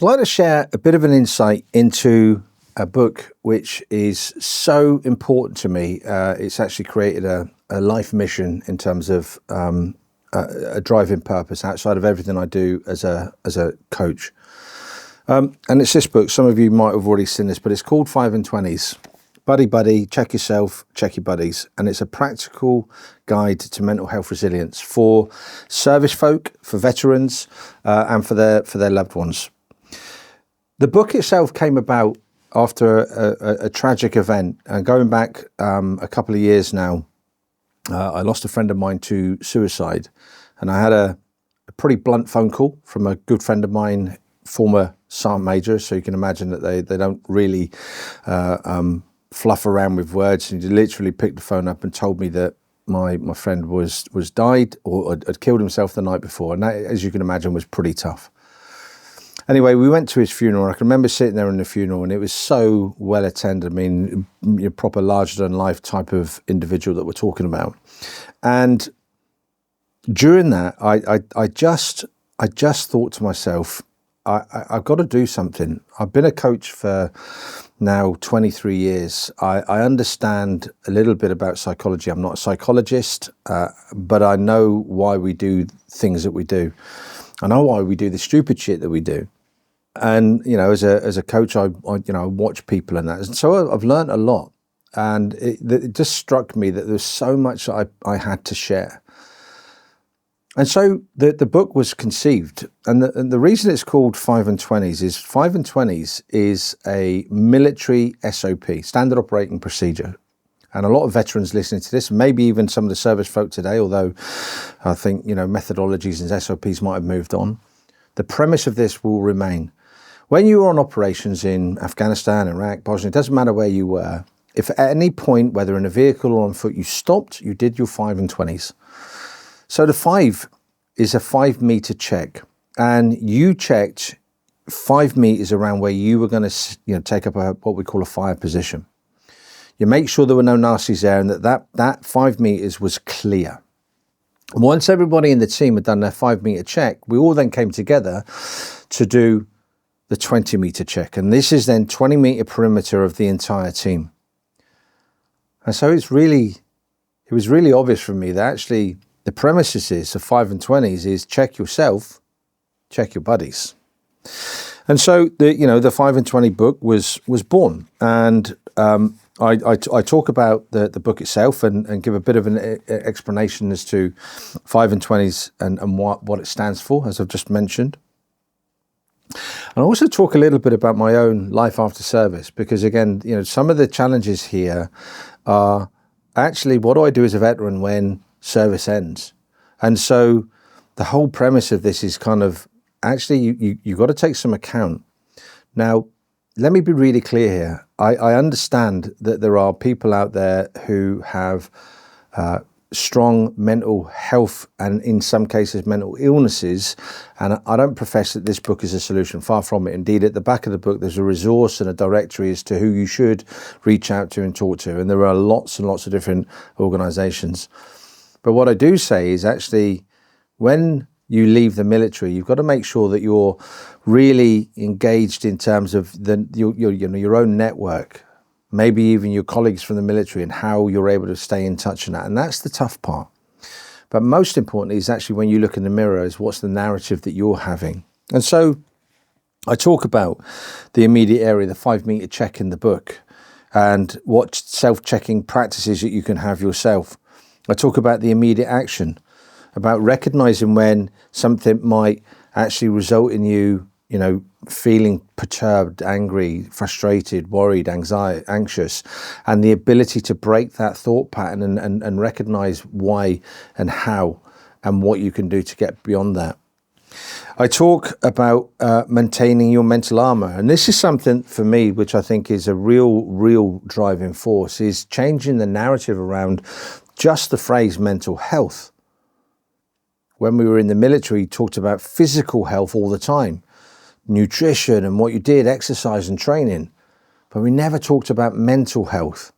I'd like to share a bit of an insight into a book which is so important to me. It's actually created a life mission in terms of a driving purpose outside of everything I do as a coach. And it's this book. Some of you might have already seen this, but it's called 5 and 20s. Buddy, buddy, check yourself, check your buddies. And it's a practical guide to mental health resilience for service folk, for veterans, and for their loved ones. The book itself came about after a tragic event. And going back a couple of years now, I lost a friend of mine to suicide. And I had a pretty blunt phone call from a good friend of mine, former sergeant major. So you can imagine that they don't really fluff around with words. And he literally picked the phone up and told me that my friend was died or had killed himself the night before. And that, as you can imagine, was pretty tough. Anyway, we went to his funeral. I can remember sitting there in the funeral, and it was so well attended. I mean, a proper larger-than-life type of individual that we're talking about. And during that, I just thought to myself, I've got to do something. I've been a coach for now 23 years. I understand a little bit about psychology. I'm not a psychologist, but I know why we do things that we do. I know why we do the stupid shit that we do. And, you know, as a coach, I watch people and that. And so I've learned a lot. And it just struck me that there's so much I had to share. And so the book was conceived. And the reason it's called 5 and 20s is 5 and 20s is a military SOP, standard operating procedure. And a lot of veterans listening to this, maybe even some of the service folk today, although I think, you know, methodologies and SOPs might have moved on. The premise of this will remain. When you were on operations in Afghanistan, Iraq, Bosnia, it doesn't matter where you were, if at any point, whether in a vehicle or on foot, you stopped, you did your 5 and 20s. So the 5 is a 5-meter check. And you checked 5 meters around where you were going to take up what we call a fire position. You make sure there were no nasties there and that 5 meters was clear. And once everybody in the team had done their 5-meter check, we all then came together to do the 20-meter check. And this is then 20-meter perimeter of the entire team. And so it was really obvious for me that actually the premises is of 5 and 20s is check yourself, check your buddies. And so the 5 and 20 book was born. And I talk about the book itself and give a bit of an explanation as to 5 and 20s and what it stands for, as I've just mentioned. And I also talk a little bit about my own life after service, because again, some of the challenges here are actually what do I do as a veteran when service ends? And so the whole premise of this is kind of actually you've got to take some account. Now, let me be really clear here. I understand that there are people out there who have strong mental health and in some cases mental illnesses. And I don't profess that this book is a solution, far from it. Indeed, at the back of the book, there's a resource and a directory as to who you should reach out to and talk to. And there are lots and lots of different organizations. But what I do say is actually when you leave the military, you've got to make sure that you're really engaged in terms of your own network, maybe even your colleagues from the military and how you're able to stay in touch and that. And that's the tough part. But most importantly is actually when you look in the mirror is what's the narrative that you're having. And so I talk about the immediate area, the 5-meter check in the book, and what self-checking practices that you can have yourself. I talk about the immediate action, about recognizing when something might actually result in you, feeling perturbed, angry, frustrated, worried, anxious, and the ability to break that thought pattern and recognize why and how and what you can do to get beyond that. I talk about maintaining your mental armor. And this is something for me, which I think is a real driving force, is changing the narrative around just the phrase mental health. When we were in the military, we talked about physical health all the time, nutrition and what you did, exercise and training. But we never talked about mental health.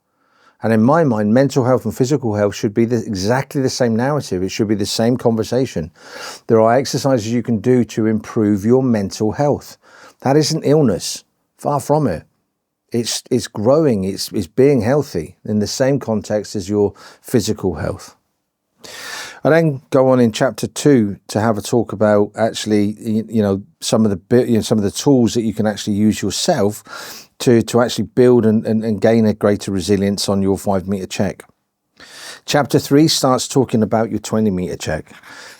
And in my mind, mental health and physical health should be exactly the same narrative. It should be the same conversation. There are exercises you can do to improve your mental health. That isn't illness, far from it. It's growing, it's being healthy in the same context as your physical health. I then go on in chapter 2 to have a talk about actually, some of the tools that you can actually use yourself to actually build and gain a greater resilience on your 5 meter check. Chapter 3 starts talking about your 20 meter check.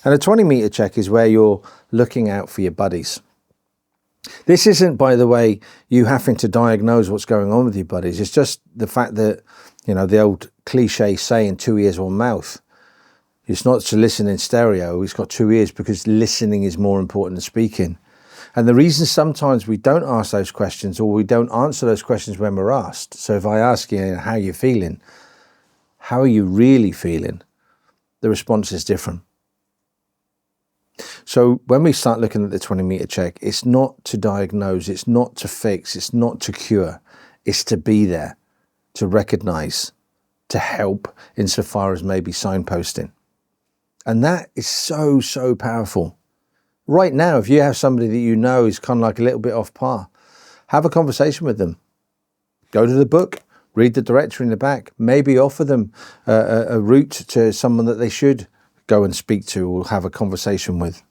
And a 20 meter check is where you're looking out for your buddies. This isn't, by the way, you having to diagnose what's going on with your buddies. It's just the fact that, the old cliche saying, 2 ears, 1 mouth. It's not to listen in stereo. It's got 2 ears because listening is more important than speaking. And the reason sometimes we don't ask those questions, or we don't answer those questions when we're asked. So if I ask you how you're feeling, how are you really feeling? The response is different. So when we start looking at the 20 meter check, it's not to diagnose, it's not to fix, it's not to cure, it's to be there, to recognize, to help insofar as maybe signposting. And that is so, so powerful. Right now, if you have somebody that you know is kind of like a little bit off par, have a conversation with them. Go to the book, read the directory in the back, maybe offer them a route to someone that they should go and speak to or have a conversation with.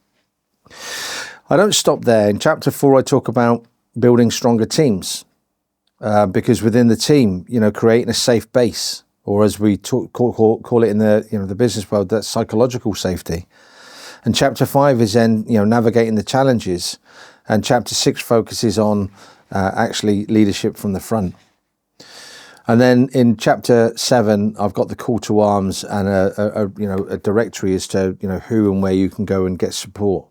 I don't stop there. In chapter 4, I talk about building stronger teams because within the team, creating a safe base, or as we call it in the business world, that's psychological safety. And chapter 5 is then navigating the challenges, and chapter 6 focuses on actually leadership from the front. And then in chapter 7, I've got the call to arms and a directory as to who and where you can go and get support.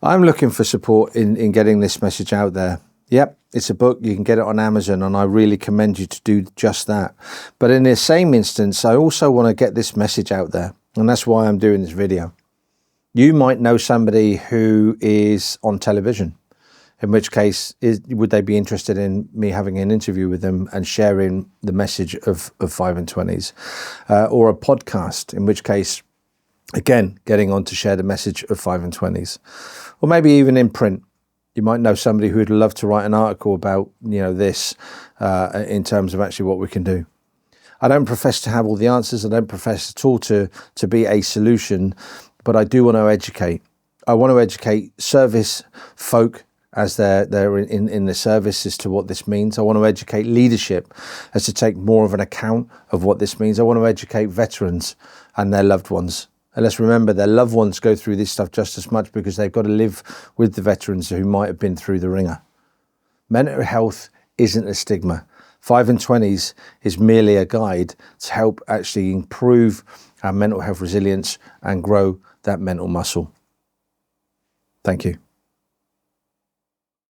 I'm looking for support in getting this message out there. Yep, it's a book. You can get it on Amazon, and I really commend you to do just that. But in the same instance, I also want to get this message out there, and that's why I'm doing this video. You might know somebody who is on television, in which case, would they be interested in me having an interview with them and sharing the message of 5 and 20s? Or a podcast, in which case, again, getting on to share the message of 5 and 20s. Or maybe even in print. You might know somebody who would love to write an article about, this in terms of actually what we can do. I don't profess to have all the answers. I don't profess at all to be a solution, but I do want to educate. I want to educate service folk as they're in the service as to what this means. I want to educate leadership as to take more of an account of what this means. I want to educate veterans and their loved ones. And let's remember, their loved ones go through this stuff just as much because they've got to live with the veterans who might have been through the ringer. Mental health isn't a stigma. 5 and 20s is merely a guide to help actually improve our mental health resilience and grow that mental muscle. Thank you.